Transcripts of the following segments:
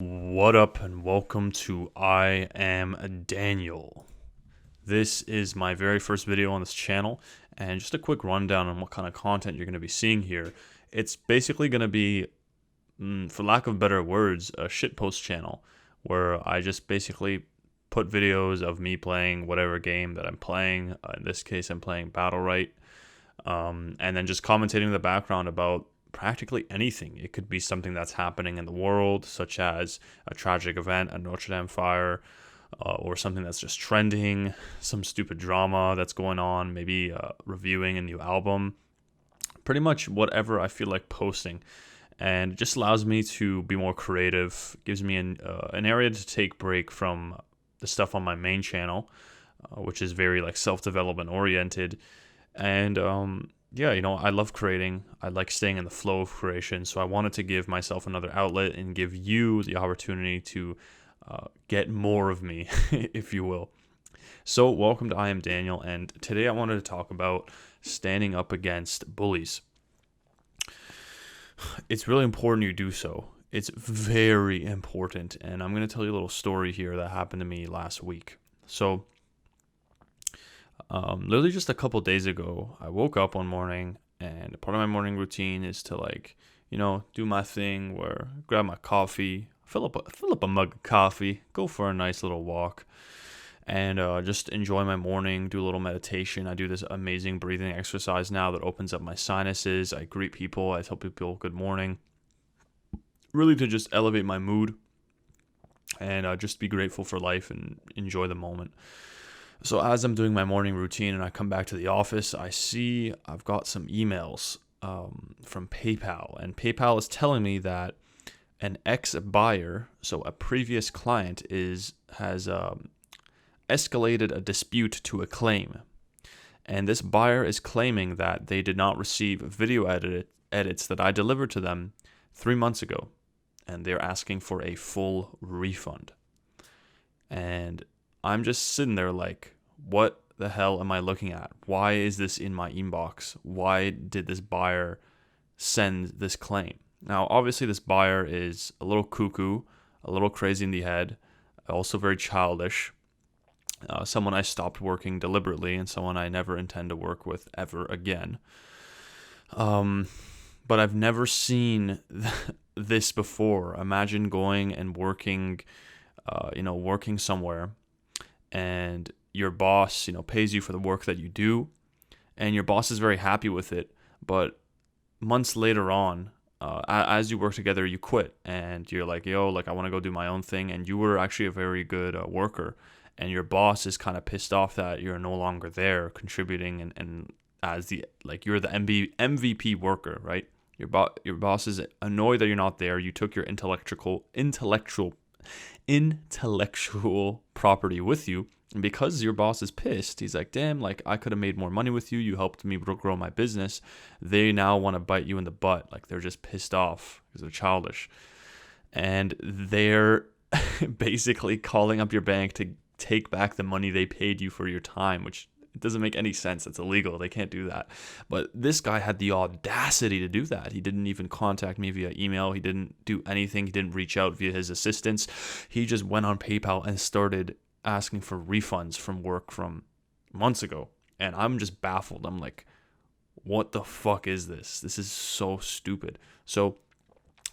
What up, and welcome to I Am Daniel. This is my very first video on this channel, and just a quick rundown on what kind of content you're going to be seeing here. It's basically going to be, for lack of better words, a shitpost channel where I just basically put videos of me playing whatever game that I'm playing. In this case, I'm playing Battlerite, and then just commentating in the background about practically anything. It could be something that's happening in the world, such as a tragic event, a Notre Dame fire, or something that's just trending, some stupid drama that's going on, maybe reviewing a new album. Pretty much whatever I feel like posting. And it just allows me to be more creative, gives me an area to take break from the stuff on my main channel, which is very like self-development oriented. And yeah, I love creating. I like staying in the flow of creation. So I wanted to give myself another outlet and give you the opportunity to get more of me, if you will. So welcome to I Am Daniel, and today I wanted to talk about standing up against bullies. It's really important you do so. It's very important, and I'm going to tell you a little story here that happened to me last week. So literally just a couple days ago, I woke up one morning, and part of my morning routine is to do my thing where I grab my coffee, fill up a mug of coffee, go for a nice little walk, and just enjoy my morning, do a little meditation. I do this amazing breathing exercise now that opens up my sinuses. I greet people, I tell people good morning, really to just elevate my mood and just be grateful for life and enjoy the moment. So as I'm doing my morning routine and I come back to the office, I see I've got some emails from PayPal. And PayPal is telling me that an ex-buyer, so a previous client, has escalated a dispute to a claim. And this buyer is claiming that they did not receive video edits that I delivered to them 3 months ago. And they're asking for a full refund. And I'm just sitting there like, what the hell am I looking at? Why is this in my inbox? Why did this buyer send this claim? Now, obviously, this buyer is a little cuckoo, a little crazy in the head, also very childish. Someone I stopped working deliberately, and someone I never intend to work with ever again. But I've never seen this before. Imagine going and working somewhere, and your boss, pays you for the work that you do, and your boss is very happy with it. But months later on, as you work together, you quit, and you're like, I want to go do my own thing. And you were actually a very good worker, and your boss is kind of pissed off that you're no longer there contributing, and as you're the MVP worker, right? Your boss is annoyed that you're not there. You took your intellectual property with you, and because your boss is pissed, he's like, damn, I could have made more money with you. You helped me grow my business. They now want to bite you in the butt. They're just pissed off because they're childish, and they're basically calling up your bank to take back the money they paid you for your time, which it doesn't make any sense. It's illegal. They can't do that. But this guy had the audacity to do that. He didn't even contact me via email. He didn't do anything. He didn't reach out via his assistants. He just went on PayPal and started asking for refunds from work from months ago. And I'm just baffled. I'm like, what the fuck is this? This is so stupid. So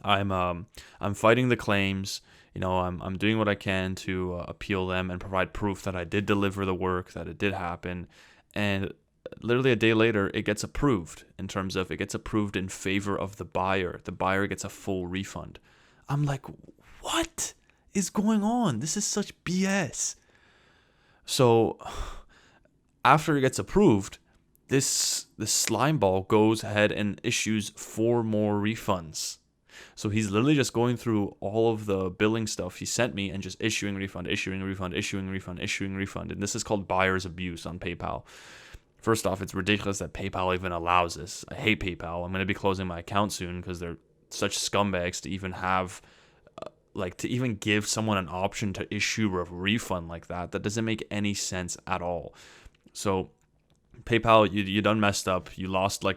I'm fighting the claims. I'm doing what I can to appeal them and provide proof that I did deliver the work, that it did happen. And literally a day later, it gets approved it gets approved in favor of the buyer. The buyer gets a full refund. I'm like, what is going on? This is such BS. So after it gets approved, this slime ball goes ahead and issues 4 more refunds. So he's literally just going through all of the billing stuff he sent me and just issuing refund. And this is called buyer's abuse on PayPal. First off, it's ridiculous that PayPal even allows this. I hate PayPal. I'm going to be closing my account soon because they're such scumbags to even have, to even give someone an option to issue a refund like that. That doesn't make any sense at all. So PayPal, you done messed up. You lost you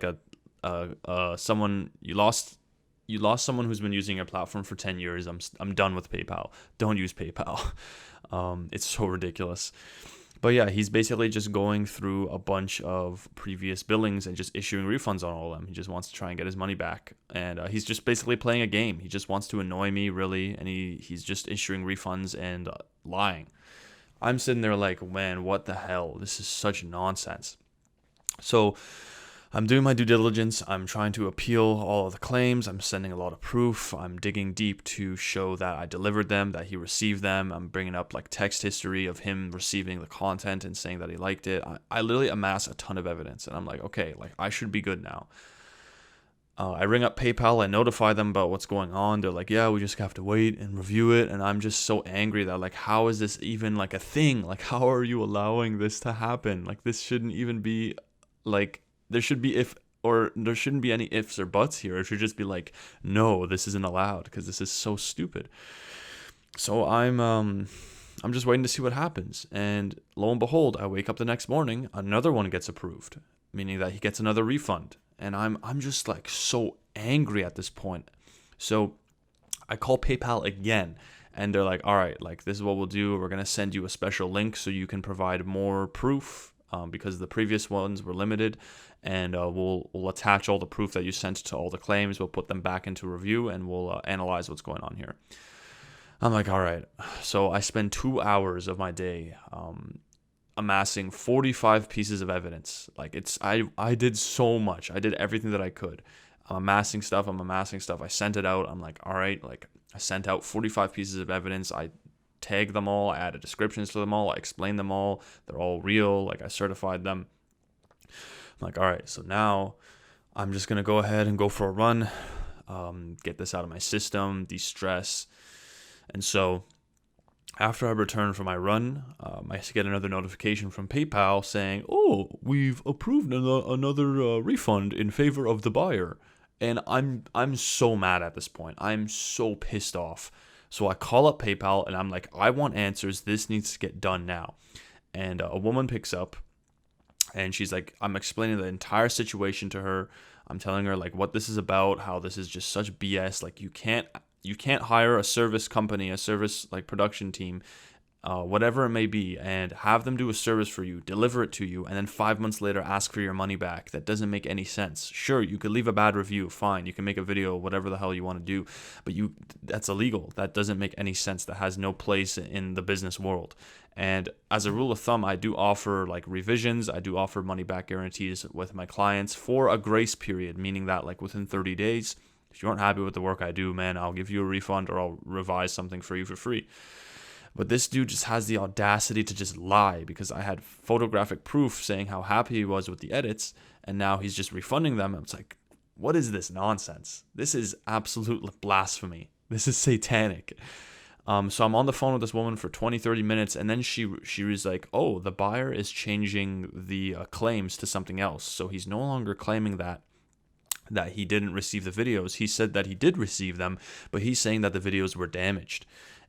lost you lost someone who's been using your platform for 10 years. I'm done with PayPal. Don't use PayPal. It's so ridiculous. But yeah, he's basically just going through a bunch of previous billings and just issuing refunds on all of them. He just wants to try and get his money back. And he's just basically playing a game. He just wants to annoy me, really. And he's just issuing refunds and lying. I'm sitting there like, man, what the hell? This is such nonsense. So I'm doing my due diligence. I'm trying to appeal all of the claims. I'm sending a lot of proof. I'm digging deep to show that I delivered them, that he received them. I'm bringing up like text history of him receiving the content and saying that he liked it. I literally amass a ton of evidence, and I'm like, okay, like I should be good now. I ring up PayPal. I notify them about what's going on. They're like, yeah, we just have to wait and review it. And I'm just so angry that like, how is this even like a thing? Like, how are you allowing this to happen? Like, this shouldn't even be like, there shouldn't be any ifs or buts here. It should just be like, no, this isn't allowed because this is so stupid. So I'm just waiting to see what happens. And lo and behold, I wake up the next morning, another one gets approved, meaning that he gets another refund. And I'm just like so angry at this point. So I call PayPal again, and they're like, all right, like this is what we'll do. We're gonna send you a special link so you can provide more proof. Because the previous ones were limited, and we'll attach all the proof that you sent to all the claims. We'll put them back into review, and we'll analyze what's going on here. I'm like, all right. So I spend 2 hours of my day amassing 45 pieces of evidence. Like I did so much. I did everything that I could. I'm amassing stuff. I sent it out. I'm like, all right. Like I sent out 45 pieces of evidence. I tag them all, I added descriptions to them all, I explained them all, they're all real, like I certified them. I'm like, all right, so now I'm just gonna go ahead and go for a run, get this out of my system, de-stress. And so after I return from my run, I get another notification from PayPal saying, oh, we've approved another refund in favor of the buyer. And I'm so mad at this point. I'm so pissed off. So I call up PayPal and I'm like, I want answers. This needs to get done now. And a woman picks up and she's like, I'm explaining the entire situation to her. I'm telling her like what this is about, how this is just such BS. Like you can't hire a service company, a service like production team, whatever it may be, and have them do a service for you, deliver it to you, and then 5 months later ask for your money back. That doesn't make any sense. Sure, you could leave a bad review, fine. You can make a video, whatever the hell you want to do, but that's illegal. That doesn't make any sense. That has no place in the business world. And as a rule of thumb, I do offer like revisions. I do offer money back guarantees with my clients for a grace period, meaning that like within 30 days, if you aren't happy with the work I do, man, I'll give you a refund or I'll revise something for you for free. But this dude just has the audacity to just lie, because I had photographic proof saying how happy he was with the edits, and now he's just refunding them. It's like, what is this nonsense? This is absolute blasphemy. This is satanic. So I'm on the phone with this woman for 20, 30 minutes, and then she was like, oh, the buyer is changing the claims to something else. So he's no longer claiming that he didn't receive the videos. He said that he did receive them, but he's saying that the videos were damaged.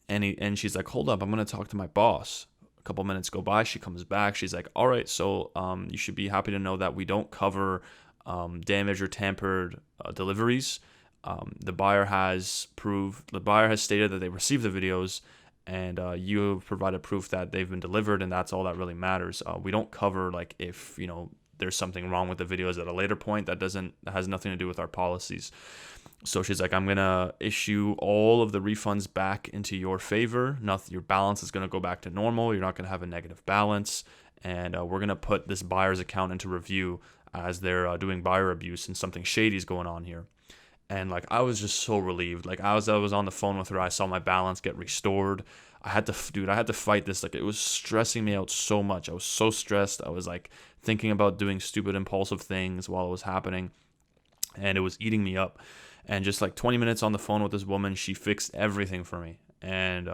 And she's like, hold up, I'm going to talk to my boss. A couple minutes go by. She comes back. She's like, all right, so you should be happy to know that we don't cover damaged or tampered deliveries. The buyer has stated that they received the videos, and you have provided proof that they've been delivered, and that's all that really matters. We don't cover like if there's something wrong with the videos at a later point. That has nothing to do with our policies. So she's like, I'm going to issue all of the refunds back into your favor. Your balance is going to go back to normal. You're not going to have a negative balance. And we're going to put this buyer's account into review as they're doing buyer abuse and something shady is going on here. And like, I was just so relieved. Like I was on the phone with her. I saw my balance get restored. I had to fight this. Like it was stressing me out so much. I was so stressed. I was like thinking about doing stupid impulsive things while it was happening, and it was eating me up. And just like 20 minutes on the phone with this woman, she fixed everything for me. And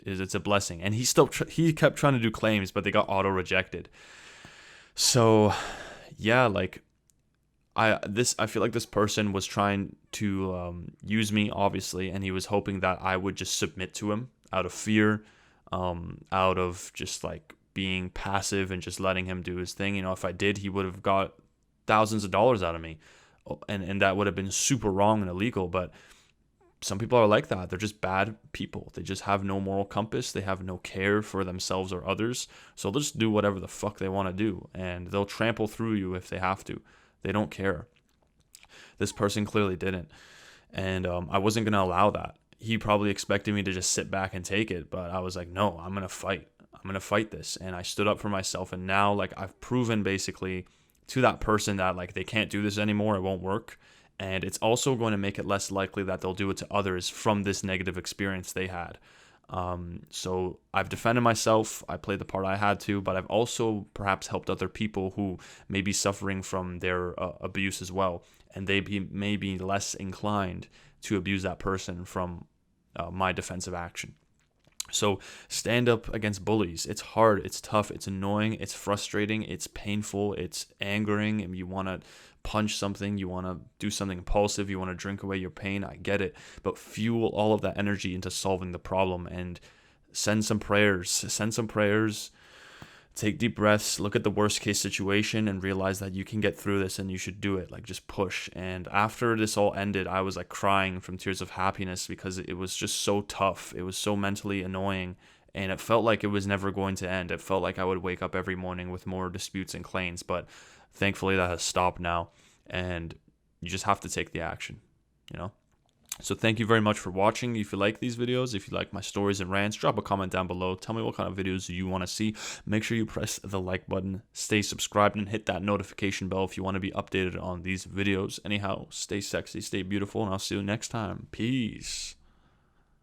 it's a blessing. And he kept trying to do claims, but they got auto rejected. So yeah, like I feel like this person was trying to use me, obviously, and he was hoping that I would just submit to him out of fear, out of just like being passive and just letting him do his thing. If I did, he would have got thousands of dollars out of me. and that would have been super wrong and illegal. But some people are like that. They're just bad people. They just have no moral compass. They have no care for themselves or others. So they'll just do whatever the fuck they want to do, and they'll trample through you if they have to. They don't care. This person clearly didn't. And I wasn't going to allow that. He probably expected me to just sit back and take it, but I was like, no, I'm going to fight. I'm going to fight this. And I stood up for myself. And now, like, I've proven basically to that person that, like, they can't do this anymore. It won't work. And it's also going to make it less likely that they'll do it to others from this negative experience they had. So I've defended myself. I played the part I had to, but I've also perhaps helped other people who may be suffering from their abuse as well. And may be less inclined to abuse that person from my defensive action. So stand up against bullies. It's hard, it's tough, it's annoying, it's frustrating, it's painful, it's angering, and you want to punch something, you want to do something impulsive, you want to drink away your pain. I get it, but fuel all of that energy into solving the problem and send some prayers. Take deep breaths, look at the worst case situation and realize that you can get through this and you should do it. Like, just push. And after this all ended, I was like crying from tears of happiness because it was just so tough. It was so mentally annoying, and it felt like it was never going to end. It felt like I would wake up every morning with more disputes and claims, but thankfully that has stopped now, and you just have to take the action, you know? So thank you very much for watching. If you like these videos, if you like my stories and rants, drop a comment down below. Tell me what kind of videos you want to see. Make sure you press the like button, stay subscribed, and hit that notification bell if you want to be updated on these videos. Anyhow, stay sexy, stay beautiful, and I'll see you next time. Peace.